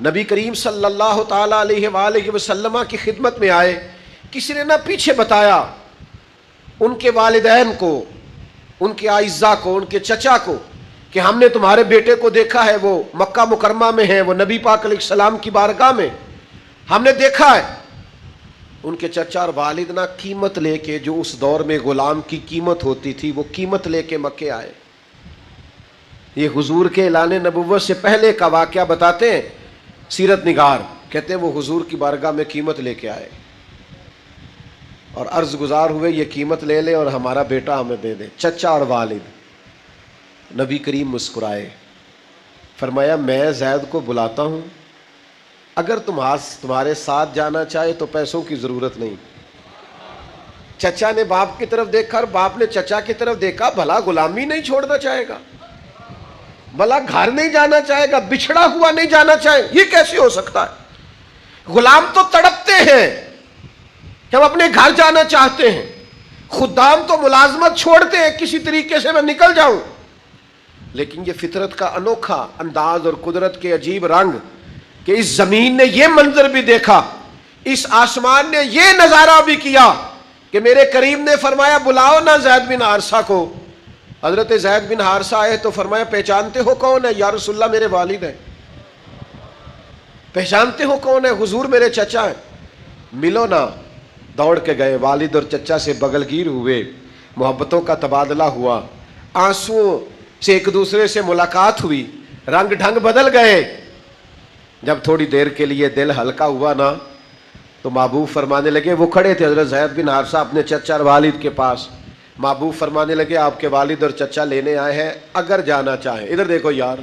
نبی کریم صلی اللہ تعالیٰ علیہ وآلہ وسلم کی خدمت میں آئے، کسی نے نہ پیچھے بتایا ان کے والدین کو، ان کے اعزاء کو، ان کے چچا کو کہ ہم نے تمہارے بیٹے کو دیکھا ہے، وہ مکہ مکرمہ میں ہے، وہ نبی پاک علیہ السلام کی بارگاہ میں ہم نے دیکھا ہے۔ ان کے چچا اور والد نہ قیمت لے کے، جو اس دور میں غلام کی قیمت ہوتی تھی، وہ قیمت لے کے مکے آئے۔ یہ حضور کے اعلان نبوت سے پہلے کا واقعہ بتاتے ہیں سیرت نگار، کہتے ہیں وہ حضور کی بارگاہ میں قیمت لے کے آئے اور عرض گزار ہوئے یہ قیمت لے لے اور ہمارا بیٹا ہمیں دے دے، چچا اور والد۔ نبی کریم مسکرائے، فرمایا میں زید کو بلاتا ہوں، اگر تمہارے ساتھ جانا چاہے تو پیسوں کی ضرورت نہیں۔ چچا نے باپ کی طرف دیکھا اور باپ نے چچا کی طرف دیکھا، بھلا غلامی نہیں چھوڑنا چاہے گا، بھلا گھر نہیں جانا چاہے گا، بچھڑا ہوا نہیں جانا چاہے، یہ کیسے ہو سکتا ہے؟ غلام تو تڑپتے ہیں کہ ہم اپنے گھر جانا چاہتے ہیں، خدام تو ملازمت چھوڑتے ہیں کسی طریقے سے میں نکل جاؤں، لیکن یہ فطرت کا انوکھا انداز اور قدرت کے عجیب رنگ کہ اس زمین نے یہ منظر بھی دیکھا، اس آسمان نے یہ نظارہ بھی کیا کہ میرے کریم نے فرمایا بلاؤ نہ زید بن حارثہ کو۔ حضرت زید بن حارثہ آئے تو فرمایا پہچانتے ہو کون ہے؟ یا رسول اللہ میرے والد ہیں۔ پہچانتے ہو کون ہے؟ حضور میرے چچا ہیں۔ ملو نا، دوڑ کے گئے، والد اور چچا سے بغلگیر ہوئے، محبتوں کا تبادلہ ہوا، آنسوؤں سے ایک دوسرے سے ملاقات ہوئی، رنگ ڈھنگ بدل گئے۔ جب تھوڑی دیر کے لیے دل ہلکا ہوا نا تو محبوب فرمانے لگے، وہ کھڑے تھے حضرت زید بن حارثہ اپنے چچا اور والد کے پاس، محبوب فرمانے لگے آپ کے والد اور چچا لینے آئے ہیں، اگر جانا چاہیں، ادھر دیکھو یار،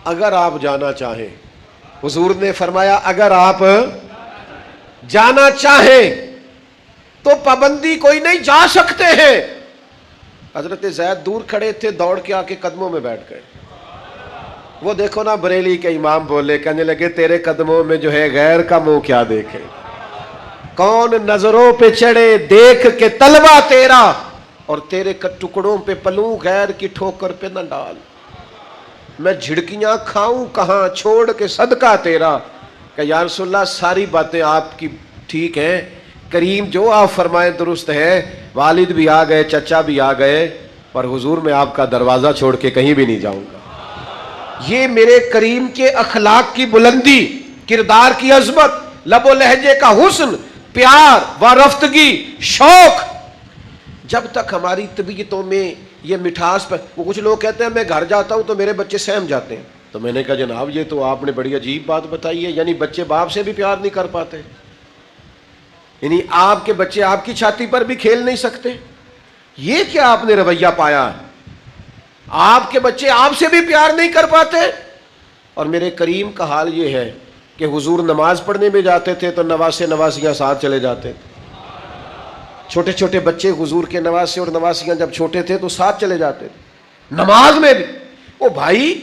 اگر آپ جانا چاہیں۔ حضور نے فرمایا اگر آپ جانا چاہیں تو پابندی کوئی نہیں، جا سکتے ہیں۔ حضرت زید دور کھڑے تھے، دوڑ کے آ کے قدموں میں بیٹھ گئے۔ وہ دیکھو نا بریلی کے امام بولے، کہنے لگے تیرے قدموں میں جو ہے غیر کا منہ کیا دیکھے، کون نظروں پہ چڑھے دیکھ کے طلبہ تیرا، اور تیرے ٹکڑوں پہ پلوں غیر کی ٹھوکر پہ نہ ڈال، میں جھڑکیاں کھاؤں کہاں چھوڑ کے صدقہ تیرا۔ کہ یا رسول اللہ ساری باتیں آپ کی ٹھیک ہیں، کریم جو آپ فرمائیں درست ہے، والد بھی آ گئے، چچا بھی آ گئے، پر حضور میں آپ کا دروازہ چھوڑ کے کہیں بھی نہیں جاؤں گا۔ یہ میرے کریم کے اخلاق کی بلندی، کردار کی عظمت، لب و لہجے کا حسن، پیار و رفتگی، شوق، جب تک ہماری طبیعتوں میں یہ مٹھاس پر، وہ کچھ لوگ کہتے ہیں میں گھر جاتا ہوں تو میرے بچے سہم جاتے ہیں، تو میں نے کہا جناب یہ تو آپ نے بڑی عجیب بات بتائی ہے، یعنی بچے باپ سے بھی پیار نہیں کر پاتے، یعنی آپ کے بچے آپ کی چھاتی پر بھی کھیل نہیں سکتے، یہ کیا آپ نے رویہ پایا ہے؟ آپ کے بچے آپ سے بھی پیار نہیں کر پاتے؟ اور میرے کریم کا حال یہ ہے کہ حضور نماز پڑھنے میں جاتے تھے تو نواسے نواسیاں ساتھ چلے جاتے تھے، چھوٹے چھوٹے بچے حضور کے نواسے اور نواسیاں جب چھوٹے تھے تو ساتھ چلے جاتے تھے نماز میں بھی۔ او بھائی،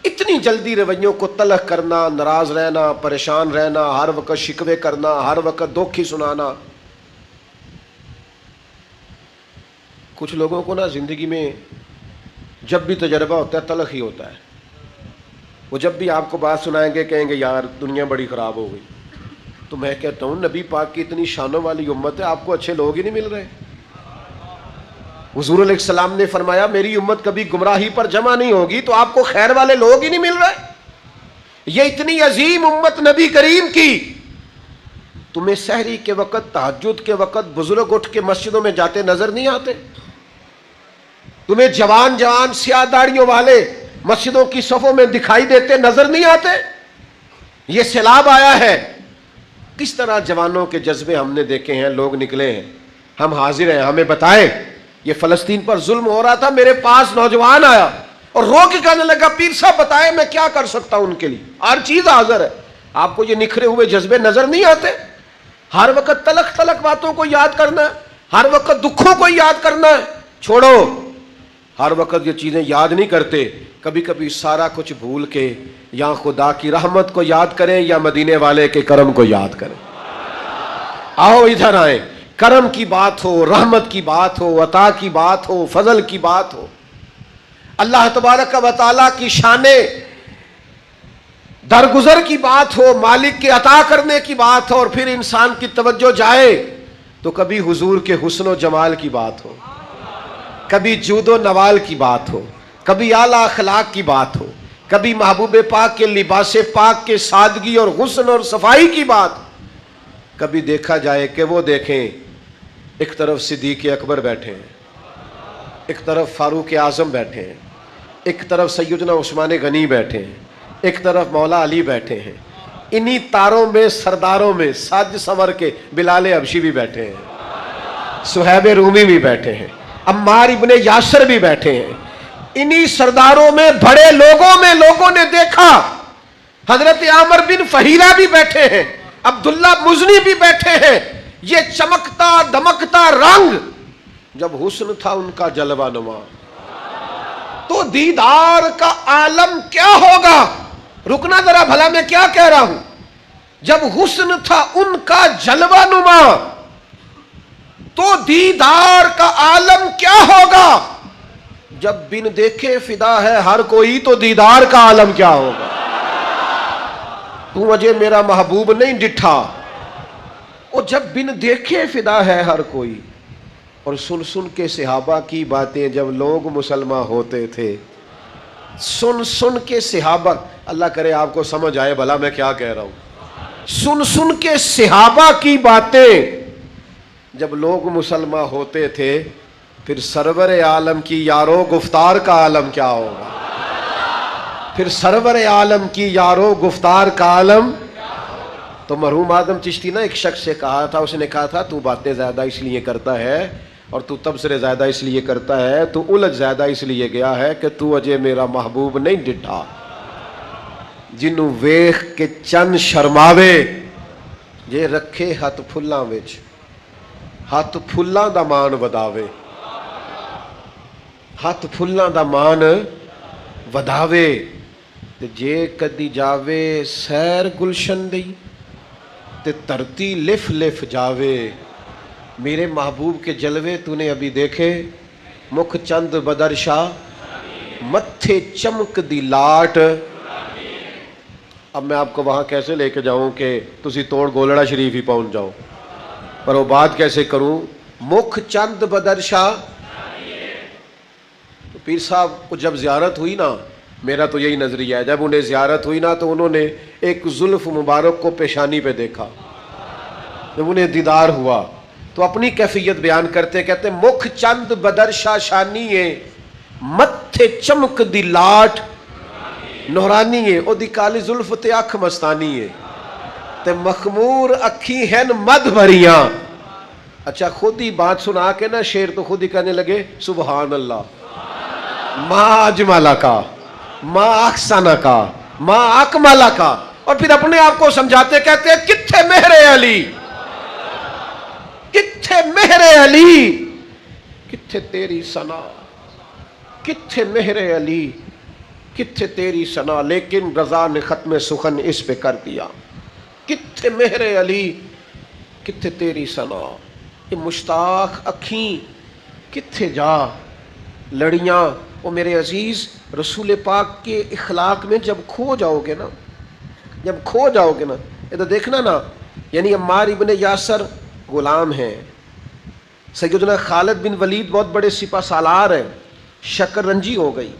اتنی جلدی رویوں کو تلخ کرنا، ناراض رہنا، پریشان رہنا، ہر وقت شکوے کرنا، ہر وقت دکھ ہی سنانا، کچھ لوگوں کو نا زندگی میں جب بھی تجربہ ہوتا ہے تلخ ہی ہوتا ہے، وہ جب بھی آپ کو بات سنائیں گے کہیں گے یار دنیا بڑی خراب ہو گئی۔ تو میں کہتا ہوں نبی پاک کی اتنی شانوں والی امت ہے، آپ کو اچھے لوگ ہی نہیں مل رہے۔ حضور علیہ السلام نے فرمایا میری امت کبھی گمراہی پر جمع نہیں ہوگی، تو آپ کو خیر والے لوگ ہی نہیں مل رہے۔ یہ اتنی عظیم امت نبی کریم کی، تمہیں سحری کے وقت، تہجد کے وقت بزرگ اٹھ کے مسجدوں میں جاتے نظر نہیں آتے؟ تمہیں جوان جوان سیاہ داڑھیوں والے مسجدوں کی صفوں میں دکھائی دیتے نظر نہیں آتے؟ یہ سیلاب آیا ہے، کس طرح جوانوں کے جذبے ہم نے دیکھے ہیں، لوگ نکلے ہیں، ہم حاضر ہیں، ہمیں بتائیں۔ یہ فلسطین پر ظلم ہو رہا تھا، میرے پاس نوجوان آیا اور رو کے کہنے لگا پیر صاحب بتائیں میں کیا کر سکتا ہوں ان کے لیے، ہر چیز حاضر ہے۔ آپ کو یہ نکھرے ہوئے جذبے نظر نہیں آتے؟ ہر وقت تلخ تلخ باتوں کو یاد کرنا ہے، ہر وقت دکھوں کو یاد کرنا ہے، چھوڑو، ہر وقت یہ چیزیں یاد نہیں کرتے، کبھی کبھی سارا کچھ بھول کے یا خدا کی رحمت کو یاد کریں یا مدینے والے کے کرم کو یاد کریں۔ آؤ ادھر آئیں، کرم کی بات ہو، رحمت کی بات ہو، عطا کی بات ہو، فضل کی بات ہو، اللہ تبارک و تعالیٰ کی شانیں درگزر کی بات ہو، مالک کے عطا کرنے کی بات ہو، اور پھر انسان کی توجہ جائے تو کبھی حضور کے حسن و جمال کی بات ہو، کبھی جود و نوال کی بات ہو، کبھی اعلیٰ اخلاق کی بات ہو، کبھی محبوب پاک کے لباس پاک کے سادگی اور حسن اور صفائی کی بات، کبھی دیکھا جائے کہ وہ دیکھیں ایک طرف صدیق اکبر بیٹھے ہیں، ایک طرف فاروق اعظم بیٹھے ہیں، ایک طرف سیدنا عثمان غنی بیٹھے ہیں، ایک طرف مولا علی بیٹھے ہیں، انہی تاروں میں سرداروں میں سج سنور کے بلال حبشی بھی بیٹھے ہیں، صہیب رومی بھی بیٹھے ہیں، عمار ابن یاسر بھی بیٹھے ہیں، انہی سرداروں میں بڑے لوگوں میں لوگوں نے دیکھا حضرت عامر بن فہیرہ بھی بیٹھے ہیں، عبداللہ مزنی بھی بیٹھے ہیں، یہ چمکتا دمکتا رنگ جب حسن تھا ان کا جلوہ نما، تو دیدار کا عالم کیا ہوگا؟ رکنا ذرا بھلا میں کیا کہہ رہا ہوں، جب حسن تھا ان کا جلوہ نما تو دیدار کا عالم کیا ہوگا؟ جب بن دیکھے فدا ہے ہر کوئی تو دیدار کا عالم کیا ہوگا؟ تو مجھے میرا محبوب نہیں ڈٹھا، اور جب بن دیکھے فدا ہے ہر کوئی، اور سن سن کے صحابہ کی باتیں جب لوگ مسلمان ہوتے تھے، سن سن کے صحابہ، اللہ کرے آپ کو سمجھ آئے بھلا میں کیا کہہ رہا ہوں، سن سن کے صحابہ کی باتیں جب لوگ مسلمان ہوتے تھے، پھر سرور عالم کی یارو گفتار کا عالم کیا ہوگا؟ پھر سرور عالم کی یارو گفتار کا عالم۔ تو مرحوم آدم چشتی ایک شخص سے کہا تھا، اس نے کہا تھا تو باتیں زیادہ اس لیے کرتا ہے اور تو تبصرے زیادہ اس لیے کرتا ہے، تو الجھ زیادہ اس لیے گیا ہے کہ تو اجے میرا محبوب نہیں ڈٹھا، جنوں ویخ کے چن شرماوے جے رکھے ہاتھ پھلاں وچ، ہاتھ پھلاں دا مان وداوے، ہاتھ پھلاں دا مان وداوے، تے جے کدی جاوے سیر گلشن دی تے ترتی لف لف جاوے۔ میرے محبوب کے جلوے تو نے ابھی دیکھے، مکھ چند بدر شاہ متھے چمک دی لاٹ۔ اب میں آپ کو وہاں کیسے لے کے جاؤں کہ تسی توڑ گولڑا شریف ہی پہنچ جاؤ، پر وہ بات کیسے کروں؟ مکھ چند بدر شاہ، تو پیر صاحب کو جب زیارت ہوئی نا، میرا تو یہی نظریہ ہے، جب انہیں زیارت ہوئی نا تو انہوں نے ایک زلف مبارک کو پیشانی پہ دیکھا، جب انہیں دیدار ہوا تو اپنی کیفیت بیان کرتے کہتے مکھ چند بدر شاہ شانی ہے، متھے چمک دی لاٹ نورانی ہے، او دی کالی زلف تے اکھ مستانی ہے، تے مخمور اکھی ہیں مد بھریاں۔ اچھا خود ہی بات سنا کے نا شیر تو خود ہی کہنے لگے سبحان اللہ، ما اجمالہ کا، ما احسنہ کا، ما اکملہ کا، اور پھر اپنے آپ کو سمجھاتے کہتے ہیں کتھے مہر علی، کتھے مہر علی، کتھے تیری ثنا، کتھے مہر علی، کتھے تیری ثنا، لیکن رضا نے ختم سخن اس پہ کر دیا، کتھے مہر علی، کتھے تیری ثنا، یہ مشتاق اکھیں کتھے جا لڑیاں۔ وہ میرے عزیز رسول پاک کے اخلاق میں جب کھو جاؤ گے نا، جب کھو جاؤ گے نا، یہ تو دیکھنا نا، یعنی عمار ابن یاسر غلام ہیں، سیدنا خالد بن ولید بہت بڑے سپہ سالار ہیں، شکر رنجی ہو گئی،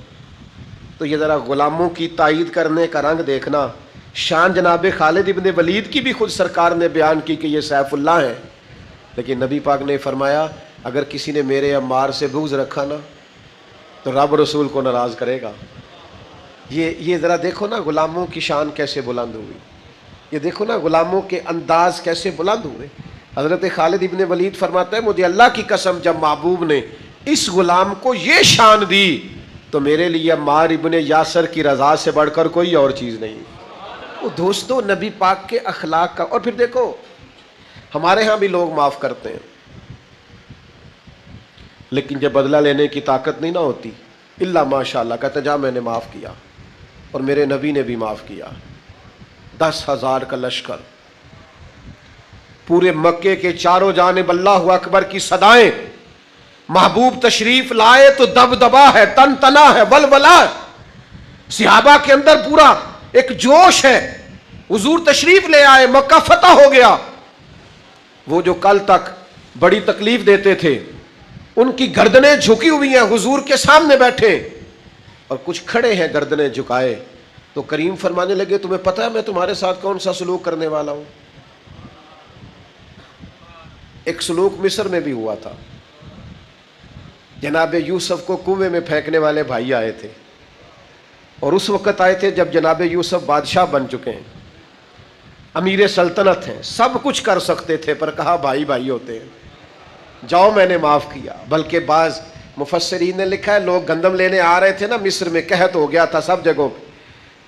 تو یہ ذرا غلاموں کی تائید کرنے کا رنگ دیکھنا۔ شان جناب خالد ابن ولید کی بھی خود سرکار نے بیان کی کہ یہ سیف اللہ ہیں، لیکن نبی پاک نے فرمایا اگر کسی نے میرے عمار سے بغض رکھا نا تو رب رسول کو ناراض کرے گا۔ یہ ذرا دیکھو نا غلاموں کی شان کیسے بلند ہوئی، یہ دیکھو نا غلاموں کے انداز کیسے بلند ہوئے۔ حضرت خالد ابن ولید فرماتا ہے مجھے اللہ کی قسم جب محبوب نے اس غلام کو یہ شان دی تو میرے لیے عمار ابن یاسر کی رضا سے بڑھ کر کوئی اور چیز نہیں۔ وہ دوستو نبی پاک کے اخلاق کا، اور پھر دیکھو ہمارے ہاں بھی لوگ معاف کرتے ہیں، لیکن جب بدلہ لینے کی طاقت نہیں نہ ہوتی، الا ماشاءاللہ کہتے جا میں نے معاف کیا، اور میرے نبی نے بھی معاف کیا۔ 10,000 کا لشکر، پورے مکے کے چاروں جانب اللہ اکبر کی صدائیں، محبوب تشریف لائے تو دبدبا ہے، تن تنا ہے، ولولا ہے، صحابہ کے اندر پورا ایک جوش ہے. حضور تشریف لے آئے, مکہ فتح ہو گیا. وہ جو کل تک بڑی تکلیف دیتے تھے ان کی گردنیں جھکی ہوئی ہیں, حضور کے سامنے بیٹھے, اور کچھ کھڑے ہیں گردنیں جھکائے. تو کریم فرمانے لگے تمہیں پتہ ہے میں تمہارے ساتھ کون سا سلوک کرنے والا ہوں؟ ایک سلوک مصر میں بھی ہوا تھا. جناب یوسف کو کنویں میں پھینکنے والے بھائی آئے تھے, اور اس وقت آئے تھے جب جناب یوسف بادشاہ بن چکے ہیں, امیر سلطنت ہیں, سب کچھ کر سکتے تھے, پر کہا بھائی بھائی ہوتے ہیں, جاؤ میں نے معاف کیا. بلکہ بعض مفسرین نے لکھا ہے لوگ گندم لینے آ رہے تھے نا مصر میں, قحط ہو گیا تھا سب جگہوں پہ,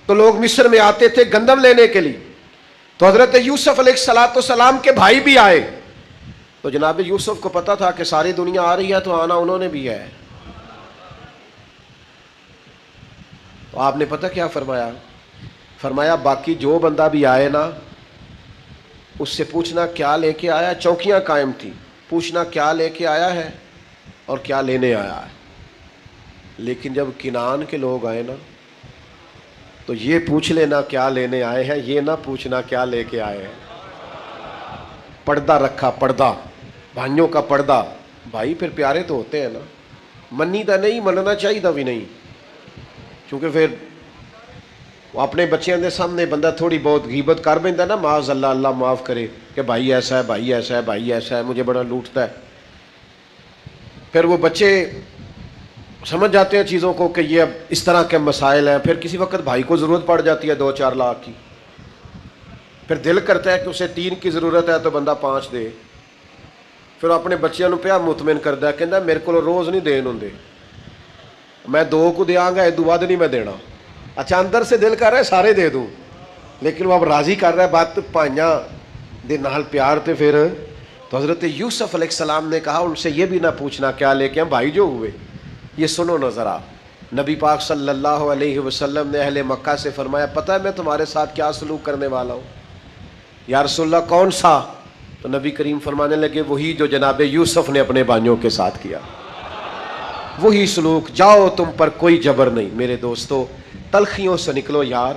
تو لوگ مصر میں آتے تھے گندم لینے کے لیے. تو حضرت یوسف علیہ السلام کے بھائی بھی آئے. تو جناب یوسف کو پتا تھا کہ ساری دنیا آ رہی ہے تو آنا انہوں نے بھی ہے. تو آپ نے پتہ کیا فرمایا؟ فرمایا باقی جو بندہ بھی آئے نا اس سے پوچھنا کیا لے کے آیا. چوکیاں قائم تھی, پوچھنا کیا لے کے آیا ہے اور کیا لینے آیا ہے. لیکن جب کنعان کے لوگ آئے نا تو یہ پوچھ لینا کیا لینے آئے ہیں, یہ نہ پوچھنا کیا لے کے آئے ہیں. پردہ رکھا, پردہ, بھائیوں کا پردہ. بھائی پھر پیارے تو ہوتے ہیں نا, منی دا نہیں, مننا چاہیے دا بھی نہیں, کیونکہ پھر اپنے بچیاں دے سامنے بندہ تھوڑی بہت غیبت کر بیندا نا, معاذ اللہ, اللہ معاف کرے, کہ بھائی ایسا ہے, بھائی ایسا ہے, بھائی ایسا ہے, مجھے بڑا لوٹتا ہے. پھر وہ بچے سمجھ جاتے ہیں چیزوں کو کہ یہ اب اس طرح کے مسائل ہیں. پھر کسی وقت بھائی کو ضرورت پڑ جاتی ہے 2-4 لاکھ کی, پھر دل کرتا ہے کہ اسے 3 کی ضرورت ہے تو بندہ 5 دے. پھر اپنے بچیاں نو پیا مطمئن کردا ہے, کہندا میرے کو روز نہیں دین ہوندے, میں 2 کو دیاں گا, ادو ود نہیں میں دینا. اچھا اندر سے دل کر رہا ہے سارے دے دوں, لیکن وہ اب راضی کر رہا ہے بات بھائیاں دے نال پیار. تے پھر تو حضرت یوسف علیہ السلام نے کہا ان سے یہ بھی نہ پوچھنا کیا لے کے ہیں, بھائی جو ہوئے. یہ سنو نہ ذرا, نبی پاک صلی اللہ علیہ وسلم نے اہل مکہ سے فرمایا پتہ ہے میں تمہارے ساتھ کیا سلوک کرنے والا ہوں؟ یا رسول اللہ کون سا؟ تو نبی کریم فرمانے لگے وہی جو جناب یوسف نے اپنے بھائیوں کے ساتھ کیا, وہی سلوک. جاؤ تم پر کوئی جبر نہیں. میرے دوستو تلخیوں سے نکلو یار,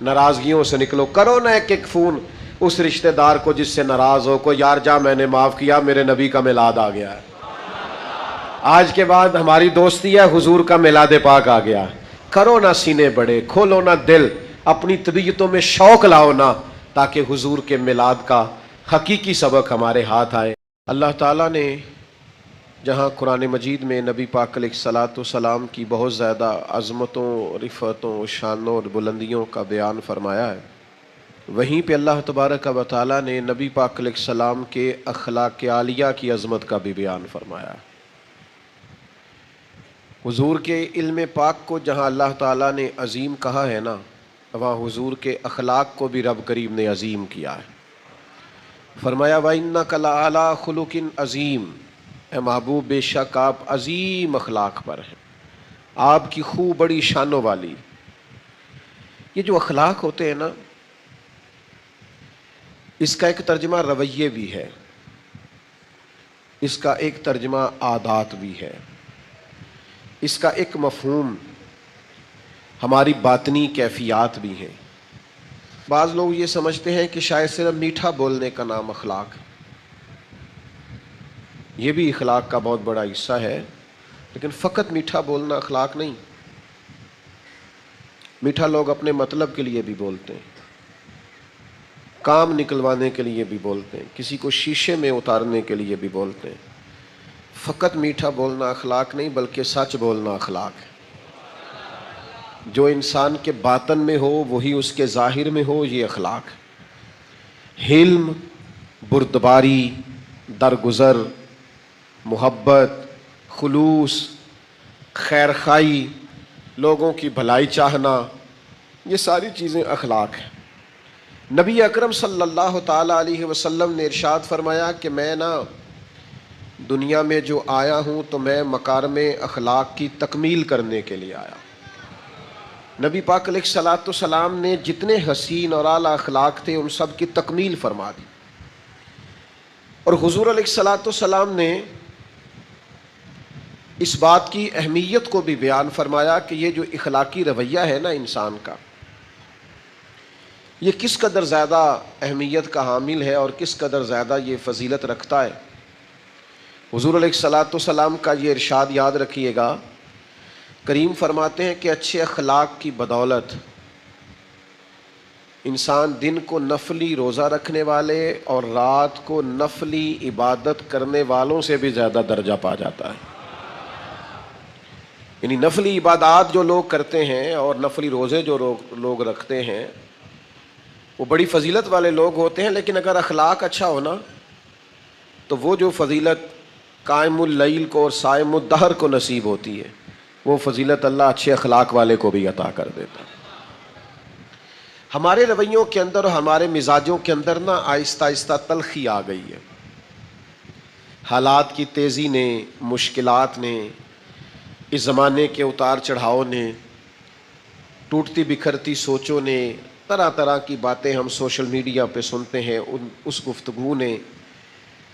ناراضگیوں سے نکلو. کرو نہ ایک فون اس رشتہ دار کو جس سے ناراض ہو, کو یار جا میں نے معاف کیا, میرے نبی کا میلاد آ گیا ہے, آج کے بعد ہماری دوستی ہے, حضور کا میلاد پاک آ گیا. کرو نہ سینے بڑے, کھولو نہ دل, اپنی طبیعتوں میں شوق لاؤ نہ, تاکہ حضور کے میلاد کا حقیقی سبق ہمارے ہاتھ آئے. اللہ تعالیٰ نے جہاں قرآن مجید میں نبی پاک علیہ الصلاۃ والسلام کی بہت زیادہ عظمتوں, رفعتوں, شانوں اور بلندیوں کا بیان فرمایا ہے, وہیں پہ اللہ تبارک و تعالیٰ نے نبی پاک علیہ السلام کے اخلاق عالیہ کی عظمت کا بھی بیان فرمایا ہے. حضور کے علم پاک کو جہاں اللہ تعالیٰ نے عظیم کہا ہے نا, وہاں حضور کے اخلاق کو بھی رب کریم نے عظیم کیا ہے. فرمایا وَإِنَّكَ لَعَلَىٰ خُلُقٍ عَظِيمٍ, اے محبوب بے شک آپ عظیم اخلاق پر ہیں, آپ کی خوب بڑی شانوں والی. یہ جو اخلاق ہوتے ہیں نا اس کا ایک ترجمہ رویے بھی ہے, اس کا ایک ترجمہ عادات بھی ہے, اس کا ایک مفہوم ہماری باطنی کیفیات بھی ہیں. بعض لوگ یہ سمجھتے ہیں کہ شاید صرف میٹھا بولنے کا نام اخلاق, یہ بھی اخلاق کا بہت بڑا حصہ ہے, لیکن فقط میٹھا بولنا اخلاق نہیں. میٹھا لوگ اپنے مطلب کے لیے بھی بولتے ہیں, کام نکلوانے کے لیے بھی بولتے ہیں, کسی کو شیشے میں اتارنے کے لیے بھی بولتے ہیں. فقط میٹھا بولنا اخلاق نہیں بلکہ سچ بولنا اخلاق ہے. جو انسان کے باطن میں ہو وہی اس کے ظاہر میں ہو, یہ اخلاق ہے. حلم, بردباری, درگزر, محبت, خلوص, خیرخواہی, لوگوں کی بھلائی چاہنا, یہ ساری چیزیں اخلاق ہیں. نبی اکرم صلی اللہ تعالیٰ علیہ وسلم نے ارشاد فرمایا کہ میں نا دنیا میں جو آیا ہوں تو میں مکارم اخلاق کی تکمیل کرنے کے لیے آیا. نبی پاک علیہ الصلاۃ والسلام نے جتنے حسین اور اعلیٰ اخلاق تھے ان سب کی تکمیل فرما دی. اور حضور علیہ الصلاۃ والسلام نے اس بات کی اہمیت کو بھی بیان فرمایا کہ یہ جو اخلاقی رویہ ہے نا انسان کا, یہ کس قدر زیادہ اہمیت کا حامل ہے اور کس قدر زیادہ یہ فضیلت رکھتا ہے۔ حضور علیہ الصلاۃ والسلام کا یہ ارشاد یاد رکھیے گا، کریم فرماتے ہیں کہ اچھے اخلاق کی بدولت انسان دن کو نفلی روزہ رکھنے والے اور رات کو نفلی عبادت کرنے والوں سے بھی زیادہ درجہ پا جاتا ہے۔ یعنی نفلی عبادات جو لوگ کرتے ہیں اور نفلی روزے جو لوگ رکھتے ہیں وہ بڑی فضیلت والے لوگ ہوتے ہیں، لیکن اگر اخلاق اچھا ہونا تو وہ جو فضیلت قائم اللیل کو اور صائم الدہر کو نصیب ہوتی ہے وہ فضیلت اللہ اچھے اخلاق والے کو بھی عطا کر دیتا ہے۔ ہمارے رویوں کے اندر اور ہمارے مزاجوں کے اندر نا آہستہ آہستہ تلخی آ گئی ہے۔ حالات کی تیزی نے، مشکلات نے، اس زمانے کے اتار چڑھاؤ نے، ٹوٹتی بکھرتی سوچوں نے، طرح طرح کی باتیں ہم سوشل میڈیا پہ سنتے ہیں، اس گفتگو نے،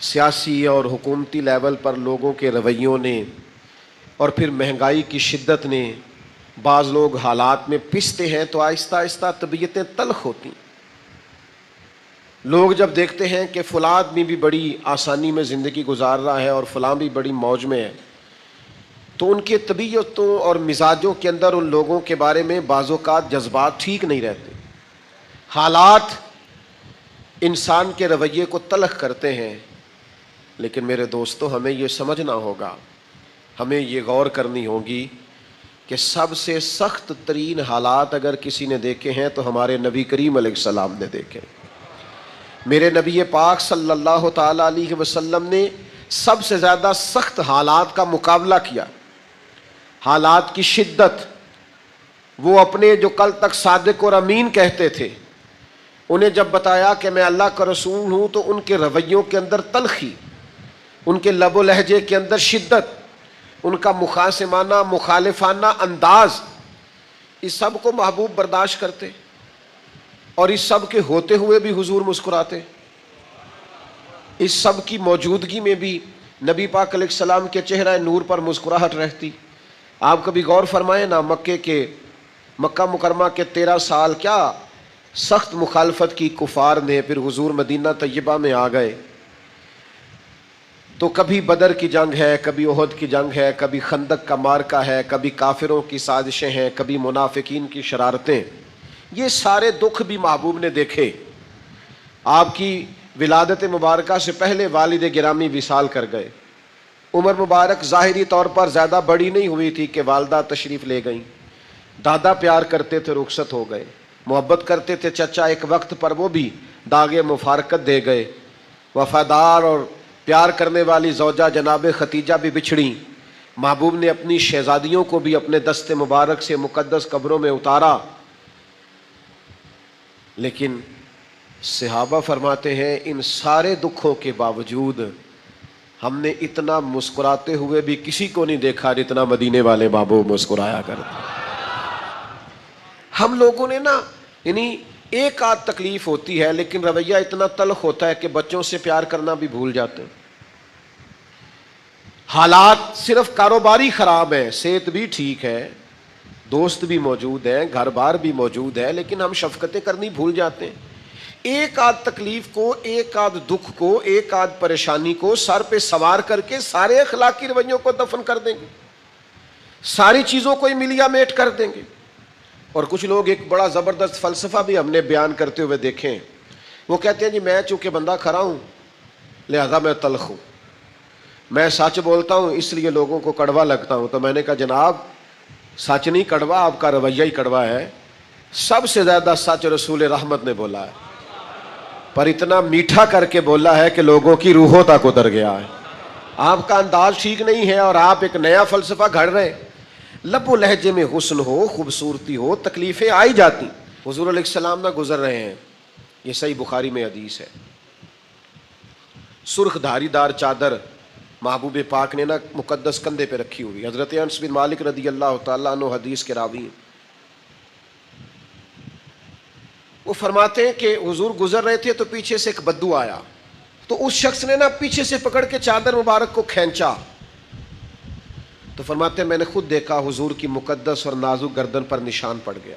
سیاسی اور حکومتی لیول پر لوگوں کے رویوں نے، اور پھر مہنگائی کی شدت نے، بعض لوگ حالات میں پستے ہیں تو آہستہ آہستہ طبیعتیں تلخ ہوتی ہیں۔ لوگ جب دیکھتے ہیں کہ فلاں آدمی بھی بڑی آسانی میں زندگی گزار رہا ہے اور فلاں بھی بڑی موج میں ہے، تو ان کے طبیعتوں اور مزاجوں کے اندر ان لوگوں کے بارے میں بعض اوقات جذبات ٹھیک نہیں رہتے۔ حالات انسان کے رویے کو تلخ کرتے ہیں، لیکن میرے دوستو ہمیں یہ سمجھنا ہوگا، ہمیں یہ غور کرنی ہوگی کہ سب سے سخت ترین حالات اگر کسی نے دیکھے ہیں تو ہمارے نبی کریم علیہ السلام نے دیکھے۔ میرے نبی پاک صلی اللہ تعالی علیہ وسلم نے سب سے زیادہ سخت حالات کا مقابلہ کیا، حالات کی شدت۔ وہ اپنے جو کل تک صادق اور امین کہتے تھے، انہیں جب بتایا کہ میں اللہ کا رسول ہوں تو ان کے رویوں کے اندر تلخی، ان کے لب و لہجے کے اندر شدت، ان کا مخاصمانہ مخالفانہ انداز، اس سب کو محبوب برداشت کرتے اور اس سب کے ہوتے ہوئے بھی حضور مسکراتے۔ اس سب کی موجودگی میں بھی نبی پاک علیہ السلام کے چہرہ نور پر مسکراہٹ رہتی۔ آپ کبھی غور فرمائیں نا، مکہ مکرمہ کے 13 سال کیا سخت مخالفت کی کفار نے، پھر حضور مدینہ طیبہ میں آ گئے تو کبھی بدر کی جنگ ہے، کبھی احد کی جنگ ہے، کبھی خندق کا معرکہ ہے، کبھی کافروں کی سازشیں ہیں، کبھی منافقین کی شرارتیں۔ یہ سارے دکھ بھی محبوب نے دیکھے۔ آپ کی ولادت مبارکہ سے پہلے والد گرامی وصال کر گئے۔ عمر مبارک ظاہری طور پر زیادہ بڑی نہیں ہوئی تھی کہ والدہ تشریف لے گئیں۔ دادا پیار کرتے تھے، رخصت ہو گئے۔ محبت کرتے تھے چچا، ایک وقت پر وہ بھی داغ مفارقت دے گئے۔ وفادار اور پیار کرنے والی زوجہ جناب ختیجہ بھی بچھڑیں۔ محبوب نے اپنی شہزادیوں کو بھی اپنے دست مبارک سے مقدس قبروں میں اتارا۔ لیکن صحابہ فرماتے ہیں ان سارے دکھوں کے باوجود ہم نے اتنا مسکراتے ہوئے بھی کسی کو نہیں دیکھا جتنا مدینے والے محبوب مسکرایا کرتے۔ ہم لوگوں نے نا، یعنی ایک آدھ تکلیف ہوتی ہے لیکن رویہ اتنا تلخ ہوتا ہے کہ بچوں سے پیار کرنا بھی بھول جاتے ہیں۔ حالات صرف کاروباری خراب ہے، صحت بھی ٹھیک ہے، دوست بھی موجود ہیں، گھر بار بھی موجود ہے، لیکن ہم شفقتیں کرنی بھول جاتے ہیں۔ ایک آدھ تکلیف کو، ایک آدھ دکھ کو، ایک آدھ پریشانی کو سر پہ سوار کر کے سارے اخلاقی رویوں کو دفن کر دیں گے، ساری چیزوں کو ملیا میٹ کر دیں گے۔ اور کچھ لوگ ایک بڑا زبردست فلسفہ بھی ہم نے بیان کرتے ہوئے دیکھے ہیں۔ وہ کہتے ہیں جی میں چونکہ بندہ کھرا ہوں لہذا میں تلخ ہوں، میں سچ بولتا ہوں اس لیے لوگوں کو کڑوا لگتا ہوں۔ تو میں نے کہا جناب سچ نہیں کڑوا، آپ کا رویہ ہی کڑوا ہے۔ سب سے زیادہ سچ رسول رحمت نے بولا ہے، پر اتنا میٹھا کر کے بولا ہے کہ لوگوں کی روحوں تک اتر گیا ہے۔ آپ کا انداز ٹھیک نہیں ہے اور آپ ایک نیا فلسفہ گھڑ رہے۔ لب و لہجے میں حسن ہو، خوبصورتی ہو، تکلیفیں آئی جاتی۔ حضور علیہ السلام نہ گزر رہے ہیں، یہ صحیح بخاری میں حدیث ہے۔ سرخ دھاری دار چادر محبوب پاک نے نا مقدس کندھے پہ رکھی ہوئی۔ حضرت انس بن مالک رضی اللہ تعالیٰ عنہ حدیث کے راوی ہیں، وہ فرماتے ہیں کہ حضور گزر رہے تھے تو پیچھے سے ایک بدو آیا، تو اس شخص نے نا پیچھے سے پکڑ کے چادر مبارک کو کھینچا۔ تو فرماتے ہیں میں نے خود دیکھا حضور کی مقدس اور نازک گردن پر نشان پڑ گیا۔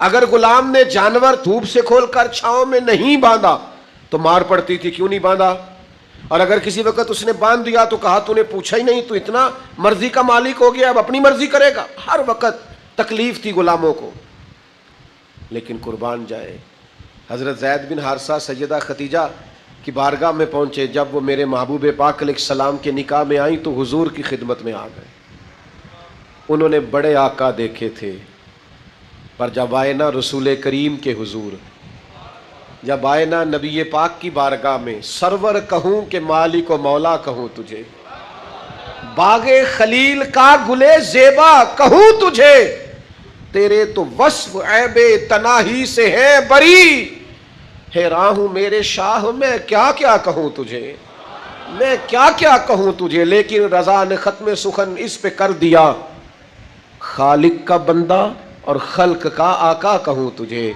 اگر غلام نے جانور دھوپ سے کھول کر چھاؤں میں نہیں باندھا تو مار پڑتی تھی، کیوں نہیں باندھا؟ اور اگر کسی وقت اس نے باندھ دیا تو کہا تو نے پوچھا ہی نہیں، تو اتنا مرضی کا مالک ہو گیا، اب اپنی مرضی کرے گا۔ ہر وقت تکلیف تھی غلاموں کو، لیکن قربان جائے حضرت زید بن حارثہ سیدہ خدیجہ کی بارگاہ میں پہنچے، جب وہ میرے محبوب پاک علیہ السلام کے نکاح میں آئیں تو حضور کی خدمت میں آ گئے۔ انہوں نے بڑے آقا دیکھے تھے، پر جب آئے نا رسول کریم کے حضور، جب آئے نا نبی پاک کی بارگاہ میں، سرور کہوں کہ مالک و مولا کہوں تجھے، باغ خلیل کا گلے زیبا کہوں تجھے، تیرے تو وصف عیب تناہی سے ہے بری، حیران ہوں میرے شاہ میں کیا کیا کہوں تجھے، میں کیا کیا کہوں تجھے، لیکن رضا نے ختم سخن اس پہ کر دیا، خالق کا بندہ اور خلق کا آقا کہوں تجھے۔